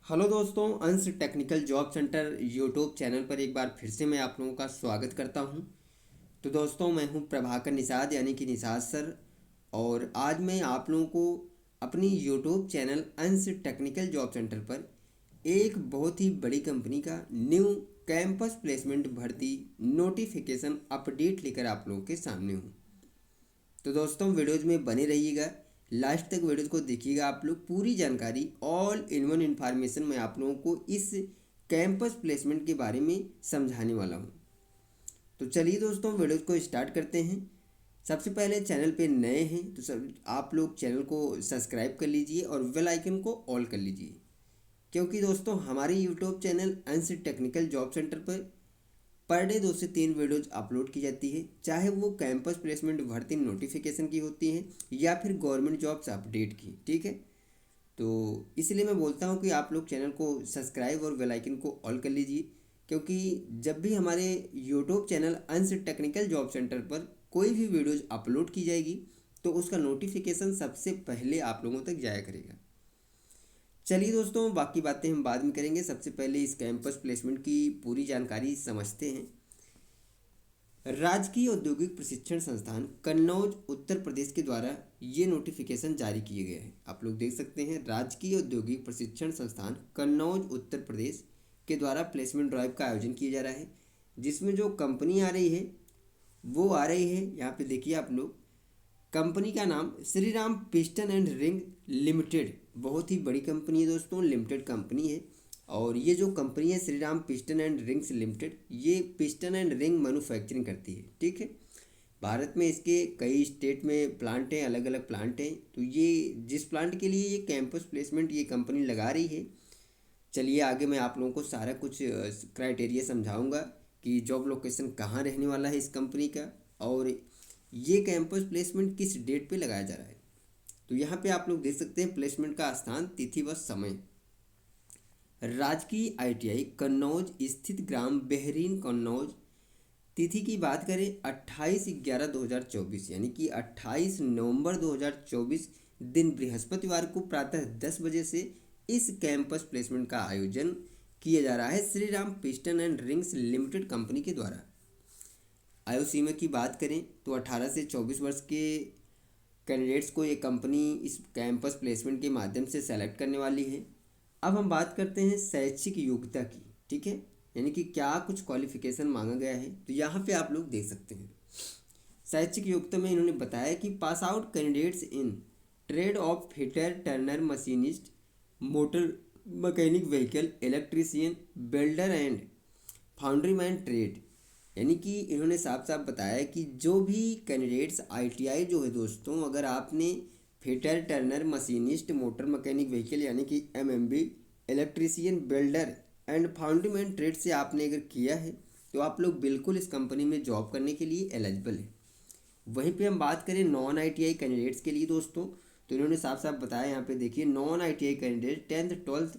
Hello दोस्तों, अंश technical job centre YouTube channel पर एक बार फिर से मैं आप लोगों का स्वागत करता हूं। तो दोस्तों, मैं हूं प्रभाकर निषाद यानी कि निषाद सर। और आज मैं आप लोगों को अपनी यूट्यूब चैनल अंश टेक्निकल जॉब सेंटर पर एक बहुत ही बड़ी कंपनी का न्यू कैंपस प्लेसमेंट भर्ती नोटिफिकेशन अपडेट लेकर आप लोगों के सामने हूँ। तो दोस्तों, वीडियोज में बने रहिएगा, लास्ट तक वीडियोज को देखिएगा। आप लोग पूरी जानकारी ऑल इन वन इन्फॉर्मेशन मैं आप लोगों को इस कैंपस प्लेसमेंट के बारे में समझाने वाला हूँ। तो चलिए दोस्तों, वीडियोज को स्टार्ट करते हैं। सबसे पहले चैनल पे नए हैं तो सब आप लोग चैनल को सब्सक्राइब कर लीजिए और बेल आइकन को ऑल कर लीजिए, क्योंकि दोस्तों हमारे यूट्यूब चैनल अंश technical job centre per day 2 से 3 वीडियोज अपलोड की जाती है, चाहे वो कैंपस प्लेसमेंट भर्ती नोटिफिकेशन की होती है या फिर गवर्नमेंट जॉब्स अपडेट की। ठीक है, तो इसलिए मैं बोलता हूँ कि आप लोग चैनल को सब्सक्राइब और बेल आइकन को ऑल कर लीजिए, क्योंकि जब भी हमारे यूट्यूब चैनल अंश टेक्निकल जॉब सेंटर पर कोई भी वीडियोज अपलोड की जाएगी तो उसका नोटिफिकेशन सबसे पहले आप लोगों तक जाया करेगा। चलिए दोस्तों, बाकी बातें हम बाद में करेंगे। सबसे पहले इस कैंपस प्लेसमेंट की पूरी जानकारी समझते हैं। राजकीय औद्योगिक प्रशिक्षण संस्थान कन्नौज उत्तर प्रदेश के द्वारा ये नोटिफिकेशन जारी किए गए हैं। आप लोग देख सकते हैं, राजकीय औद्योगिक प्रशिक्षण संस्थान कन्नौज उत्तर प्रदेश के द्वारा प्लेसमेंट ड्राइव का आयोजन किया जा रहा है, जिसमें जो कंपनी आ रही है वो आ रही है, यहाँ पे देखिए आप लोग। कंपनी का नाम Shri Ram piston and ring limited, बहुत ही बड़ी कंपनी है दोस्तों, लिमिटेड कंपनी है। और ये जो कंपनी है Shri Ram piston and rings limited, ये पिस्टन एंड रिंग मैन्युफैक्चरिंग करती है। ठीक है, भारत में इसके कई स्टेट में प्लांट हैं, अलग अलग प्लांट हैं। तो ये जिस प्लांट के लिए ये कैंपस प्लेसमेंट ये कंपनी लगा रही है, चलिए आगे मैं आप लोगों को सारा कुछ क्राइटेरिया समझाऊंगा कि जॉब लोकेशन कहाँ रहने वाला है इस कंपनी का, और ये कैंपस प्लेसमेंट किस डेट पे लगाया जा रहा है। तो यहाँ पे आप लोग देख सकते हैं प्लेसमेंट का स्थान, तिथि व समय। राजकीय आईटीआई कन्नौज स्थित ग्राम बेहरीन कन्नौज। तिथि की बात करें 28/11/2024 यानी कि 28 नवंबर 2024 दिन बृहस्पतिवार को प्रातः 10 बजे से इस कैंपस प्लेसमेंट का आयोजन किया जा रहा है Shri Ram piston and rings limited company के द्वारा। आयु सीमा की बात करें तो 18 से 24 वर्ष के कैंडिडेट्स को ये कंपनी इस कैंपस प्लेसमेंट के माध्यम से सेलेक्ट करने वाली है। अब हम बात करते हैं शैक्षिक योग्यता की। ठीक है, यानी कि क्या कुछ क्वालिफिकेशन मांगा गया है, तो यहाँ पे आप लोग देख सकते हैं। शैक्षिक योग्यता में इन्होंने बताया कि pass out candidates in trade of fitter turner machinist motor mechanic vehicle electrician builder and foundryman trade. यानी कि इन्होंने साफ साफ बताया कि जो भी कैंडिडेट्स आईटीआई जो है दोस्तों, अगर आपने fitter turner machinist motor mechanic vehicle यानी कि MMB electrician builder and foundryman trade से आपने अगर किया है तो आप लोग बिल्कुल इस कंपनी में जॉब करने के लिए एलिजिबल है। वहीं पे हम बात करें नॉन आईटीआई कैंडिडेट्स के लिए दोस्तों, तो इन्होंने साफ साफ बताया, यहाँ पे देखिए, non ITI candidate 10th-12th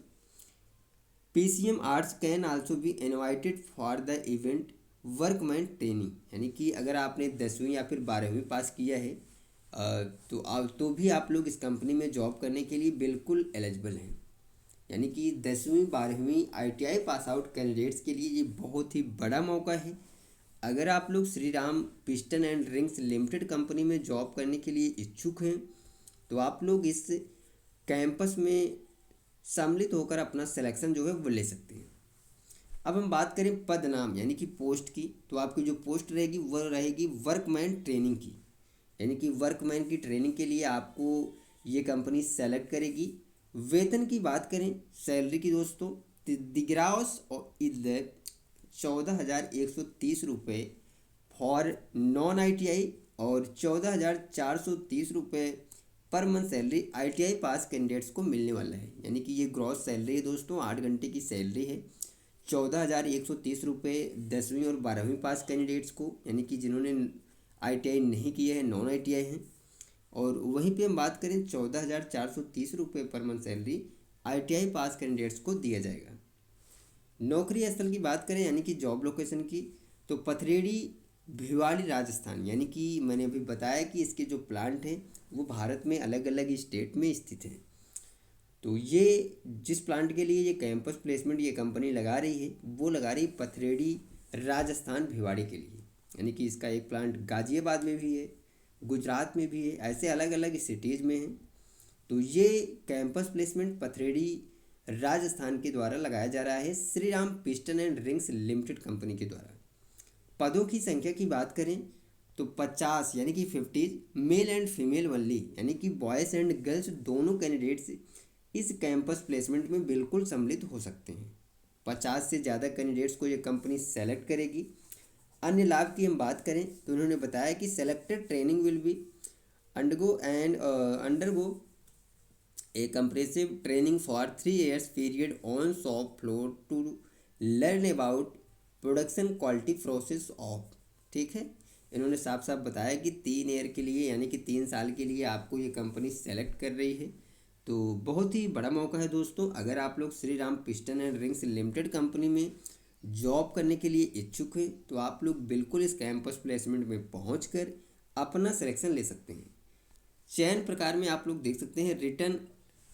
PCM arts can also be invited for the event workman training. यानी कि अगर आपने 10वीं या फिर 12वीं पास किया है तो भी आप लोग इस कंपनी में जॉब करने के लिए बिल्कुल एलिजिबल हैं। यानी कि 10वीं 12वीं आईटीआई पास आउट कैंडिडेट्स के लिए ये बहुत ही बड़ा मौका है। अगर आप लोग Shri Ram piston and rings limited company में जॉब करने के लिए इच्छुक हैं तो आप लोग इस कैंपस में सम्मिलित होकर अपना सिलेक्शन जो है वो ले सकते हैं। अब हम बात करें पद नाम यानी कि पोस्ट की, तो आपकी जो पोस्ट रहेगी वह रहेगी वर्कमैन ट्रेनिंग की। यानी कि वर्कमैन की ट्रेनिंग के लिए आपको ये कंपनी सेलेक्ट करेगी। वेतन की बात करें सैलरी की दोस्तों, दिग्रास और इधर 14,130 रुपये फॉर नॉन आईटीआई और 14,430 रुपये per month salary ITI pass candidates को मिलने वाला है। यानी कि ये ग्रॉस सैलरी है दोस्तों, 8 घंटे की सैलरी है। 14,130 रुपये 10वीं और 12वीं पास कैंडिडेट्स को, यानी कि जिन्होंने आईटीआई नहीं किया है, नॉन आईटीआई हैं। और वहीं पे हम बात करें 14,430 रुपये per month salary ITI pass candidates को दिया जाएगा। नौकरी स्थल की बात करें यानी कि जॉब लोकेशन की, तो पथरेड़ी भिवाड़ी राजस्थान। यानी कि मैंने अभी बताया कि इसके जो प्लांट हैं वो भारत में अलग अलग स्टेट में स्थित हैं। तो ये जिस प्लांट के लिए ये कैंपस प्लेसमेंट ये कंपनी लगा रही है वो लगा रही पथरेडी राजस्थान भिवाड़ी के लिए, यानी कि इसका एक प्लांट गाजियाबाद में भी है, गुजरात में भी है, ऐसे अलग अलग सिटीज़ में है। तो ये कैंपस प्लेसमेंट पथरेडी राजस्थान के द्वारा लगाया जा रहा है Shri Ram piston and rings limited company के द्वारा। पदों की संख्या की बात करें तो 50 यानी कि 50 मेल एंड फीमेल वनली, यानी कि बॉयज़ एंड गर्ल्स दोनों कैंडिडेट्स इस कैंपस प्लेसमेंट में बिल्कुल सम्मिलित हो सकते हैं। 50 से ज़्यादा कैंडिडेट्स को ये कंपनी सेलेक्ट करेगी। अन्य लाभ की हम बात करें तो उन्होंने बताया कि selected training will be undergo a comprehensive training for 3 years period on shop floor to learn about production quality process of. ठीक है, इन्होंने साफ साफ बताया कि 3 ईयर के लिए यानी कि 3 साल के लिए आपको ये कंपनी सेलेक्ट कर रही है। तो बहुत ही बड़ा मौका है दोस्तों, अगर आप लोग Shri Ram piston and rings limited company में जॉब करने के लिए इच्छुक हैं तो आप लोग बिल्कुल इस कैंपस प्लेसमेंट में पहुंचकर अपना सिलेक्शन ले सकते हैं। चयन प्रकार में आप लोग देख सकते हैं written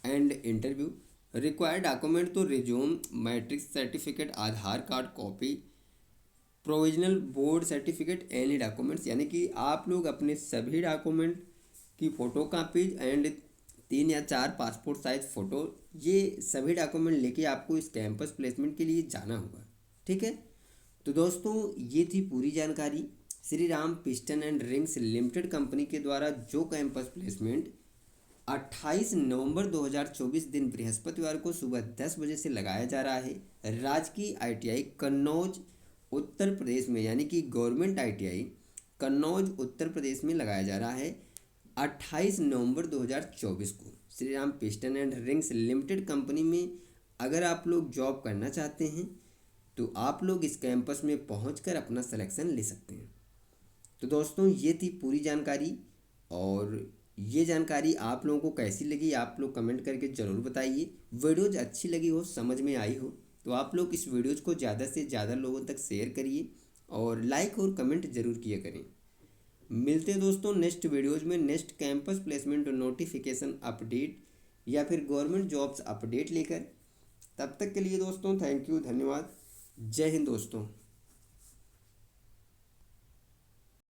and interview. Required document तो resume, matrix certificate, Aadhaar card copy, provisional board certificate, any documents, यानी कि आप लोग अपने सभी डॉक्यूमेंट की फ़ोटो कापीज एंड 3 या 4 पासपोर्ट साइज फ़ोटो, ये सभी डॉक्यूमेंट लेके आपको इस कैंपस प्लेसमेंट के लिए जाना होगा। ठीक है, तो दोस्तों ये थी पूरी जानकारी Shri Ram piston and rings limited company के द्वारा जो कैंपस प्लेसमेंट 28 नवंबर 2024 दिन बृहस्पतिवार को सुबह 10 बजे से लगाया जा रहा है राजकीय ITI कन्नौज उत्तर प्रदेश में, यानी कि गवर्नमेंट ITI कन्नौज उत्तर प्रदेश में लगाया जा रहा है 28 नवंबर 2024 को Shri Ram piston and rings limited company में। अगर आप लोग जॉब करना चाहते हैं तो आप लोग इस कैंपस में पहुंचकर अपना सिलेक्शन ले सकते हैं। तो दोस्तों ये थी पूरी जानकारी, और ये जानकारी आप लोगों को कैसी लगी आप लोग कमेंट करके ज़रूर बताइए। वीडियोज़ अच्छी लगी हो, समझ में आई हो तो आप लोग इस वीडियोज़ को ज़्यादा से ज़्यादा लोगों तक शेयर करिए और लाइक और कमेंट ज़रूर किया करें। मिलते हैं दोस्तों नेक्स्ट वीडियोज़ में next campus placement notification update या फिर गवर्नमेंट जॉब्स अपडेट लेकर। तब तक के लिए दोस्तों थैंक यू, धन्यवाद, जय हिंद दोस्तों।